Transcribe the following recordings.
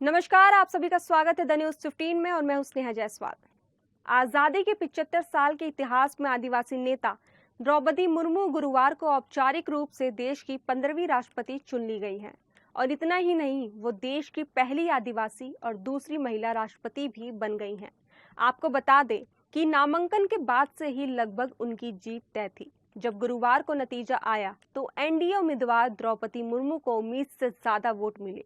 नमस्कार, आप सभी का स्वागत है द न्यूज 15 में और मैं हूं स्नेहा जायसवाल। आजादी के 75 साल के इतिहास में आदिवासी नेता द्रौपदी मुर्मू गुरुवार को औपचारिक रूप से देश की 15वीं राष्ट्रपति चुन ली गई हैं। और इतना ही नहीं, वो देश की पहली आदिवासी और दूसरी महिला राष्ट्रपति भी बन गई हैं। आपको बता दें कि नामांकन के बाद से ही लगभग उनकी जीत तय थी। जब गुरुवार को नतीजा आया तो एनडीए उम्मीदवार द्रौपदी मुर्मू को उम्मीद से ज्यादा वोट मिले,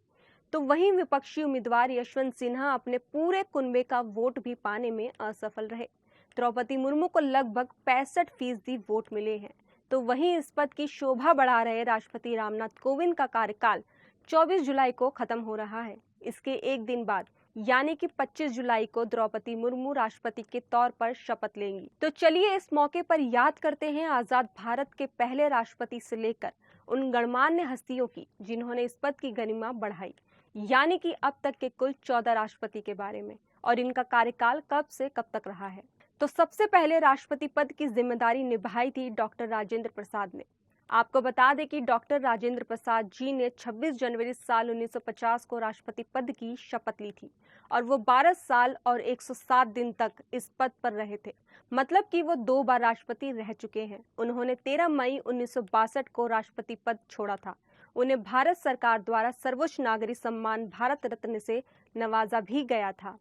तो वहीं विपक्षी उम्मीदवार यशवंत सिन्हा अपने पूरे कुनबे का वोट भी पाने में असफल रहे। द्रौपदी मुर्मू को लगभग 65% वोट मिले हैं। तो वहीं इस पद की शोभा बढ़ा रहे राष्ट्रपति रामनाथ कोविंद का कार्यकाल 24 जुलाई को खत्म हो रहा है। इसके एक दिन बाद यानी कि 25 जुलाई को द्रौपदी मुर्मू राष्ट्रपति के तौर पर शपथ लेंगी। तो चलिए इस मौके पर याद करते हैं आजाद भारत के पहले राष्ट्रपति से लेकर उन गणमान्य हस्तियों की जिन्होंने इस पद की गरिमा बढ़ाई, यानी कि अब तक के कुल 14 राष्ट्रपति के बारे में, और इनका कार्यकाल कब से कब तक रहा है। तो सबसे पहले राष्ट्रपति पद की जिम्मेदारी निभाई थी डॉक्टर राजेंद्र प्रसाद ने। आपको बता दें कि डॉक्टर राजेंद्र प्रसाद जी ने 26 जनवरी साल 1950 को राष्ट्रपति पद की शपथ ली थी और वो 12 साल और 107 दिन तक इस पद पर रहे थे। मतलब कि वो 2 बार राष्ट्रपति रह चुके हैं। उन्होंने 13 मई 1962 को राष्ट्रपति पद छोड़ा था। उन्हें भारत सरकार द्वारा सर्वोच्च नागरिक सम्मान भारत रत्न से नवाजा भी गया था।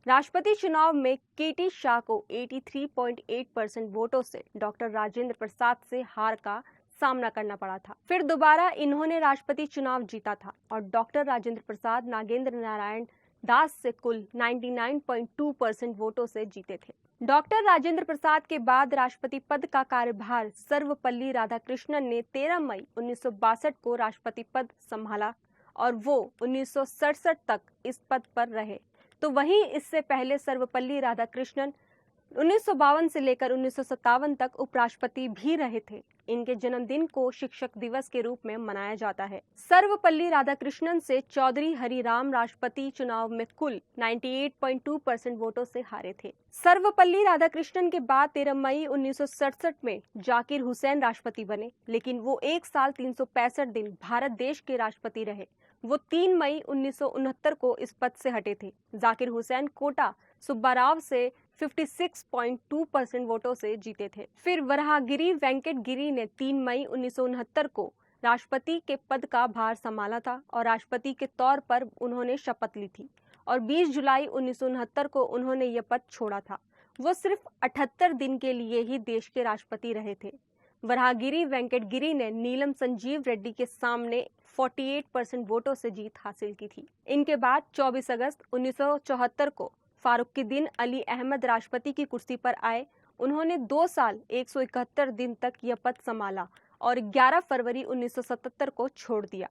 राष्ट्रपति चुनाव में केटी शाह को 83.8% वोटों से डॉक्टर राजेंद्र प्रसाद से हार का सामना करना पड़ा था। फिर दोबारा इन्होंने राष्ट्रपति चुनाव जीता था और डॉक्टर राजेंद्र प्रसाद नागेंद्र नारायण दास से कुल 99.2% वोटों से जीते थे। डॉक्टर राजेंद्र प्रसाद के बाद राष्ट्रपति पद का कार्यभार सर्वपल्ली राधाकृष्णन ने 13 मई 1962 को राष्ट्रपति पद संभाला और वो 1967 तक इस पद पर रहे। तो वहीं इससे पहले सर्वपल्ली राधाकृष्णन 1952 से लेकर 1957 तक उपराष्ट्रपति भी रहे थे। इनके जन्मदिन को शिक्षक दिवस के रूप में मनाया जाता है। सर्वपल्ली राधाकृष्णन से चौधरी हरिराम राष्ट्रपति चुनाव में कुल 98.2% वोटों से हारे थे। सर्वपल्ली राधाकृष्णन के बाद 13 मई 1967 में जाकिर हुसैन राष्ट्रपति बने, लेकिन वो 1 साल 365 दिन भारत देश के राष्ट्रपति रहे। वो 3 मई 1969 को इस पद से हटे थे। जाकिर हुसैन कोटा सुब्बाराव से 56.2% वोटों से जीते थे। फिर वराहगिरी वेंकट गिरी ने 3 मई 1969 को राष्ट्रपति के पद का भार संभाला था और राष्ट्रपति के तौर पर उन्होंने शपथ ली थी और 20 जुलाई 1969 को उन्होंने यह पद छोड़ा था। वो सिर्फ 78 दिन के लिए ही देश के राष्ट्रपति रहे थे। वराहगिरी वेंकट गिरी ने नीलम संजीव रेड्डी के सामने 48% वोटों से जीत हासिल की थी। इनके बाद 24 अगस्त 1974 को फारुकीद्दीन अली अहमद राष्ट्रपति की कुर्सी पर आए। उन्होंने 2 साल 171 दिन तक यह पद संभाला और 11 फरवरी 1977 को छोड़ दिया।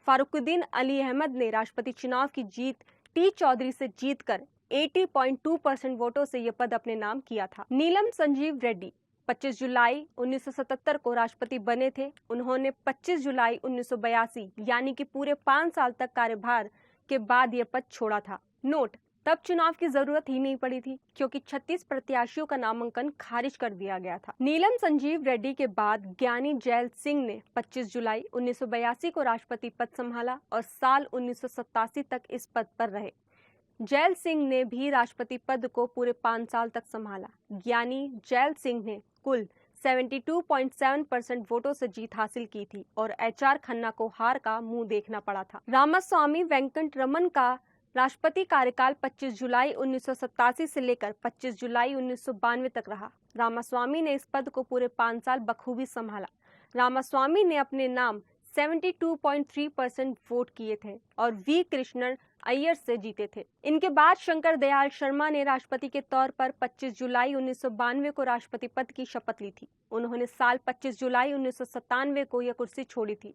फारुकीद्दीन अली अहमद ने राष्ट्रपति चुनाव की जीत टी चौधरी से जीतकर 80.2% वोटों से यह पद अपने नाम किया था। नीलम संजीव रेड्डी 25 जुलाई 1977 को राष्ट्रपति बने थे। उन्होंने 25 जुलाई 1982 यानी कि पूरे 5 साल तक कार्यभार के बाद यह पद छोड़ा था। नोट, तब चुनाव की जरूरत ही नहीं पड़ी थी क्योंकि 36 प्रत्याशियों का नामांकन खारिज कर दिया गया था। नीलम संजीव रेड्डी के बाद ज्ञानी जैल सिंह ने 25 जुलाई 1982 को राष्ट्रपति पद संभाला और साल 1987 तक इस पद पर रहे। जैल सिंह ने भी राष्ट्रपति पद को पूरे 5 साल तक संभाला। ज्ञानी जैल सिंह ने कुल 72.7% वोटों से जीत हासिल की थी और एचआर खन्ना को हार का मुंह देखना पड़ा था। रामास्वामी वेंकट रमन का राष्ट्रपति कार्यकाल 25 जुलाई 1987 से लेकर 25 जुलाई 1992 तक रहा। रामास्वामी ने इस पद को पूरे 5 साल बखूबी संभाला। रामास्वामी ने अपने नाम 72.3% वोट किए थे और वी कृष्णन अय्यर से जीते थे। इनके बाद शंकर दयाल शर्मा ने राष्ट्रपति के तौर पर 25 जुलाई 1992 को राष्ट्रपति पद की शपथ ली थी। उन्होंने साल 25 जुलाई 1997 को यह कुर्सी छोड़ी थी।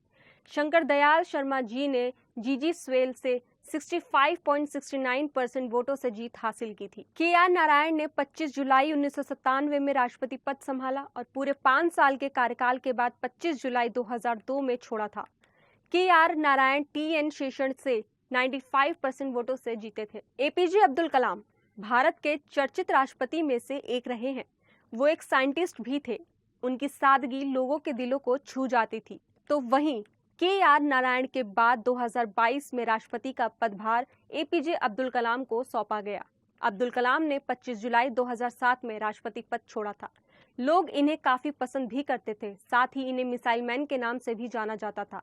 शंकर दयाल शर्मा जी ने जीजी स्वेल से 65.69% वोटों से जीत हासिल की थी। के.आर. नारायण ने 25 जुलाई 1997 में राष्ट्रपति पद संभाला और पूरे 5 साल के कार्यकाल के बाद 25 जुलाई 2002 में छोड़ा था। के.आर. नारायण टी.एन. शेषन से 95% वोटों से जीते थे। एपीजे अब्दुल कलाम भारत के चर्चित राष्ट्रपति में से एक रहे हैं। वो एक साइंटिस्ट भी थे। उनकी सादगी लोगों के दिलों को छू जाती थी। तो वहीं KR नारायण के बाद 2022 में राष्ट्रपति का पदभार APJ अब्दुल कलाम को सौंपा गया। अब्दुल कलाम ने 25 जुलाई 2007 में राष्ट्रपति पद छोड़ा था। लोग इन्हें काफी पसंद भी करते थे, साथ ही इन्हें मिसाइल मैन के नाम से भी जाना जाता था।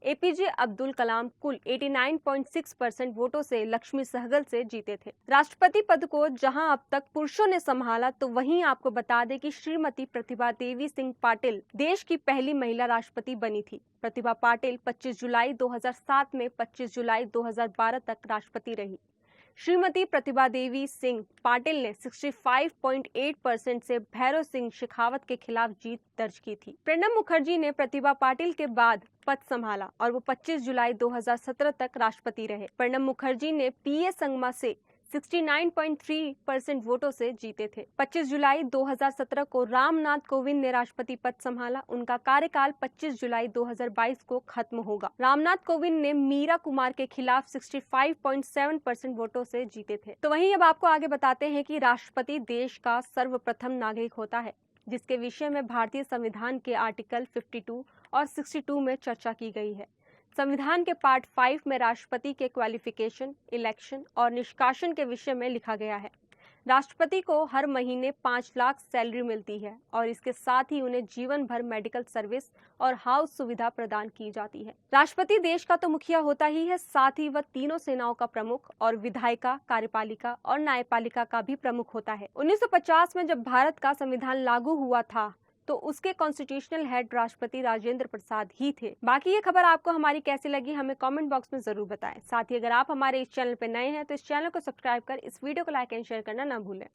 APJ अब्दुल कलाम कुल 89.6% वोटों से लक्ष्मी सहगल से जीते थे। राष्ट्रपति पद को जहां अब तक पुरुषों ने संभाला, तो वहीं आपको बता दें कि श्रीमती प्रतिभा देवी सिंह पाटिल देश की पहली महिला राष्ट्रपति बनी थी। प्रतिभा पाटिल 25 जुलाई 2007 में 25 जुलाई 2012 तक राष्ट्रपति रही। श्रीमती प्रतिभा देवी सिंह पाटिल ने 65.8% से भैरव सिंह शेखावत के खिलाफ जीत दर्ज की थी। प्रणब मुखर्जी ने प्रतिभा पाटिल के बाद पद संभाला और वो 25 जुलाई 2017 तक राष्ट्रपति रहे। प्रणब मुखर्जी ने PA संगमा से 69.3% वोटों से जीते थे। 25 जुलाई 2017 को रामनाथ कोविंद ने राष्ट्रपति पद संभाला। उनका कार्यकाल 25 जुलाई 2022 को खत्म होगा। रामनाथ कोविंद ने मीरा कुमार के खिलाफ 65.7% वोटों से जीते थे। तो वहीं अब आपको आगे बताते हैं कि राष्ट्रपति देश का सर्वप्रथम नागरिक होता है, जिसके विषय में भारतीय संविधान के आर्टिकल 52 और 62 में चर्चा की गई है। संविधान के पार्ट 5 में राष्ट्रपति के क्वालिफिकेशन, इलेक्शन और निष्कासन के विषय में लिखा गया है। राष्ट्रपति को हर महीने 5 लाख सैलरी मिलती है और इसके साथ ही उन्हें जीवन भर मेडिकल सर्विस और हाउस सुविधा प्रदान की जाती है। राष्ट्रपति देश का तो मुखिया होता ही है, साथ ही वह तीनों सेनाओं का प्रमुख और विधायिका, कार्यपालिका और न्यायपालिका का भी प्रमुख होता है। 1950 में जब भारत का संविधान लागू हुआ था, तो उसके कॉन्स्टिट्यूशनल हेड राष्ट्रपति राजेंद्र प्रसाद ही थे। बाकी ये खबर आपको हमारी कैसी लगी, हमें कमेंट बॉक्स में जरूर बताएं। साथ ही अगर आप हमारे इस चैनल पर नए हैं, तो इस चैनल को सब्सक्राइब कर इस वीडियो को लाइक एंड शेयर करना ना भूलें।